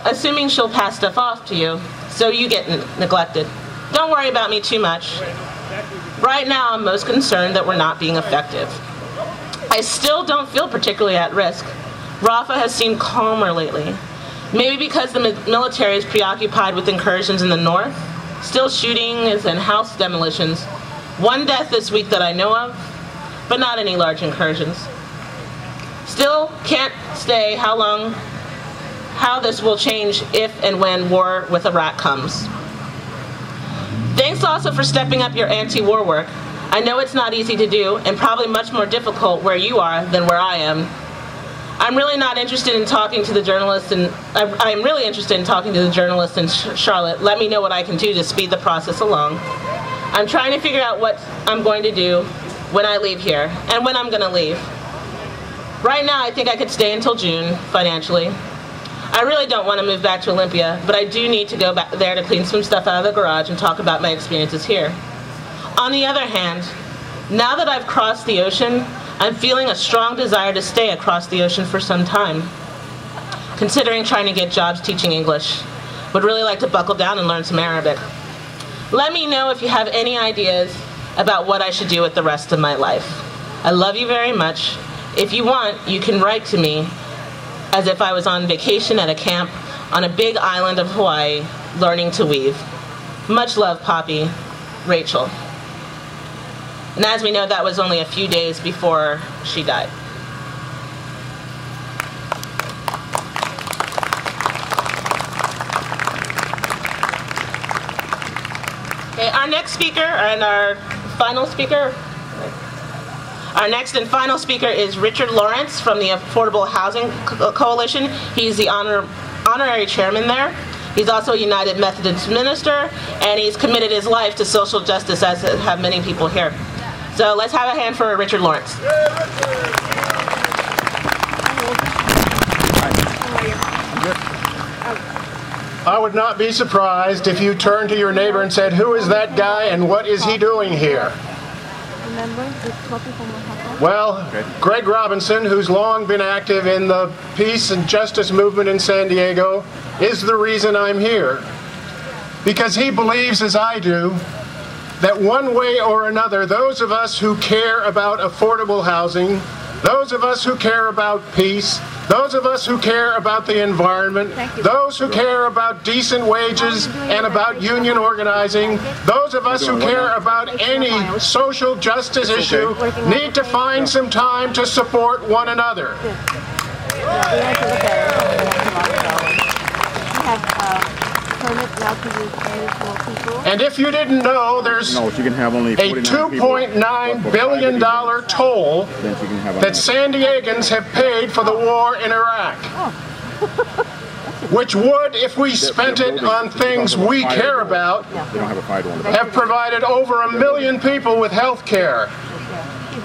assuming she'll pass stuff off to you, so you get neglected. Don't worry about me too much. Right now, I'm most concerned that we're not being effective. I still don't feel particularly at risk. Rafah has seemed calmer lately. Maybe because the military is preoccupied with incursions in the north, still shootings and house demolitions. 1 death this week that I know of, but not any large incursions. Still can't say how this will change if and when war with Iraq comes. Thanks also for stepping up your anti-war work. I know it's not easy to do, and probably much more difficult where you are than where I am. I'm really not interested in talking to the journalists, and I'm really interested in talking to the journalists in Charlotte. Let me know what I can do to speed the process along. I'm trying to figure out what I'm going to do when I leave here, and when I'm going to leave. Right now, I think I could stay until June, financially. I really don't want to move back to Olympia, but I do need to go back there to clean some stuff out of the garage and talk about my experiences here. On the other hand, now that I've crossed the ocean, I'm feeling a strong desire to stay across the ocean for some time. Considering trying to get jobs teaching English. Would really like to buckle down and learn some Arabic. Let me know if you have any ideas about what I should do with the rest of my life. I love you very much. If you want, you can write to me as if I was on vacation at a camp on a big island of Hawaii, learning to weave. Much love, Poppy, Rachel. And as we know, that was only a few days before she died. Okay, our next speaker and our final speaker. Our next and final speaker is Richard Lawrence from the Affordable Housing Coalition. He's the honorary chairman there. He's also a United Methodist minister, and he's committed his life to social justice, as have many people here. So let's have a hand for Richard Lawrence. I would not be surprised if you turned to your neighbor and said, "Who is that guy and what is he doing here?" Well, Greg Robinson, who's long been active in the peace and justice movement in San Diego, is the reason I'm here. Because he believes, as I do, that one way or another, those of us who care about affordable housing, those of us who care about peace, those of us who care about the environment, those who care about decent wages and about union organizing, those of us who care about any social justice issue need to find some time to support one another. And if you didn't know, there's a $2.9 billion toll that San Diegans have paid for the war in Iraq, which would, if we spent it on things we care about, have provided over 1 million people with health care,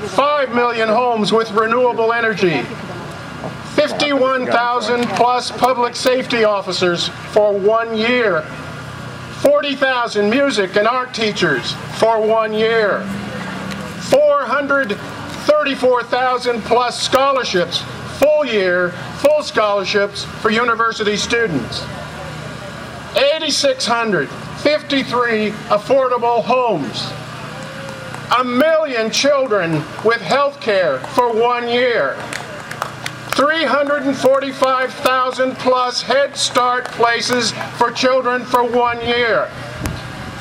5 million homes with renewable energy, 51,000 plus public safety officers for 1 year, 40,000 music and art teachers for 1 year, 434,000 plus scholarships, full scholarships for university students, 8,653 affordable homes, 1 million children with health care for 1 year, 345,000 plus Head Start places for children for 1 year,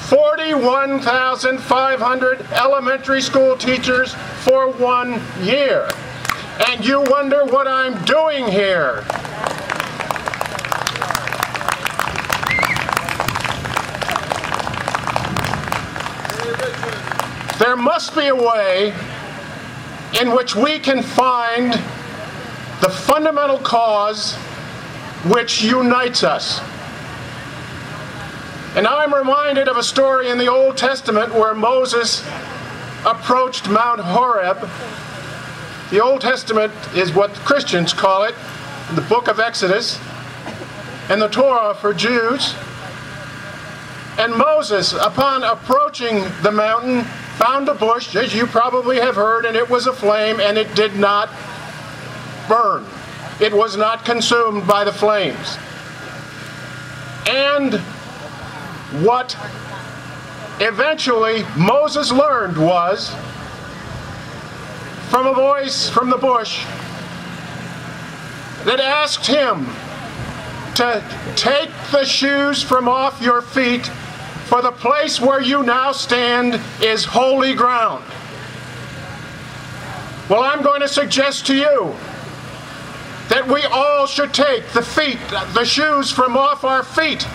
41,500 elementary school teachers for 1 year. And you wonder what I'm doing here. There must be a way in which we can find the fundamental cause which unites us. And I'm reminded of a story in the Old Testament where Moses approached Mount Horeb. The Old Testament is what Christians call it, the book of Exodus, and the Torah for Jews. And Moses, upon approaching the mountain, found a bush, as you probably have heard, and it was aflame, and it did not burn. It was not consumed by the flames. And what eventually Moses learned was, from a voice from the bush that asked him to take the shoes from off your feet, for the place where you now stand is holy ground. Well, I'm going to suggest to you that we all should take the shoes from off our feet,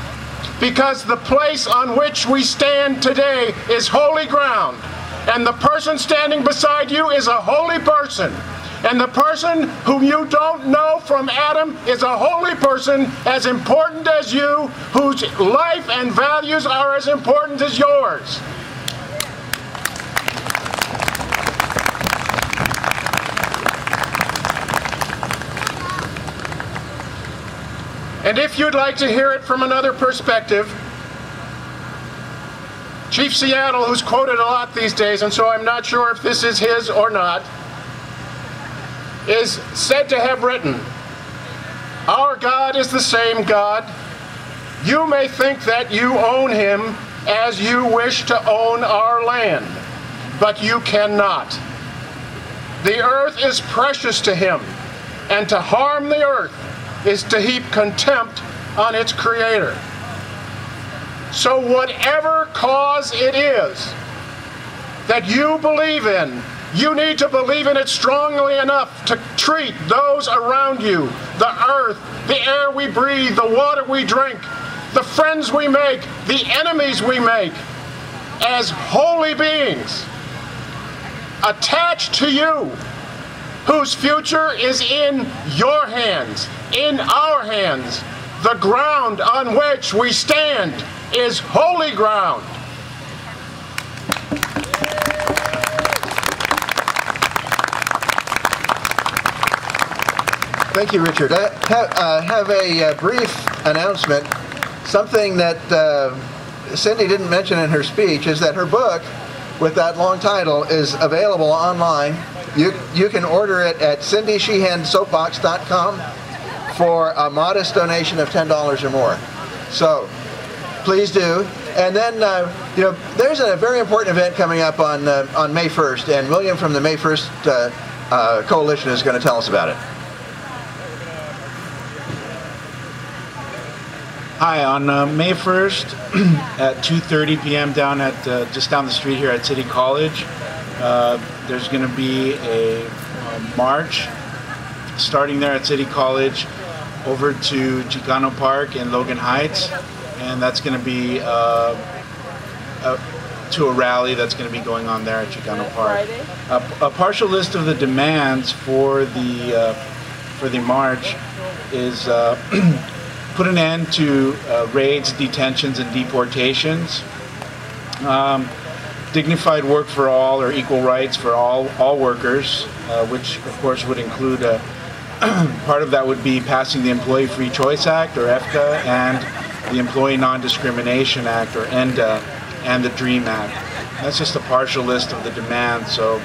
because the place on which we stand today is holy ground, and the person standing beside you is a holy person, and the person whom you don't know from Adam is a holy person as important as you, whose life and values are as important as yours. And if you'd like to hear it from another perspective, Chief Seattle, who's quoted a lot these days, and so I'm not sure if this is his or not, is said to have written, "Our God is the same God. You may think that you own him as you wish to own our land, but you cannot. The earth is precious to him, and to harm the earth is to heap contempt on its creator. So whatever cause it is that you believe in, you need to believe in it strongly enough to treat those around you, the earth, the air we breathe, the water we drink, the friends we make, the enemies we make, as holy beings attached to you, whose future is in your hands, in our hands. The ground on which we stand is holy ground. Thank you, Richard. I have a brief announcement. Something that Cindy didn't mention in her speech is that her book with that long title is available online. You can order it at cindysheehansoapbox.com for a modest donation of $10 or more. So please do. And then, you know, there's a very important event coming up on May 1st, and William from the May 1st Coalition is going to tell us about it. Hi, on May 1st at 2:30 p.m. down at just down the street here at City College, there's going to be a march starting there at City College over to Chicano Park in Logan Heights, and that's going to be to a rally that's going to be going on there at Chicano Park. A partial list of the demands for the march is put an end to raids, detentions, and deportations. Dignified work for all, or equal rights for all workers, which of course would include part of that would be passing the Employee Free Choice Act, or EFCA, and the Employee Non-Discrimination Act, or ENDA, and the DREAM Act. That's just a partial list of the demands. So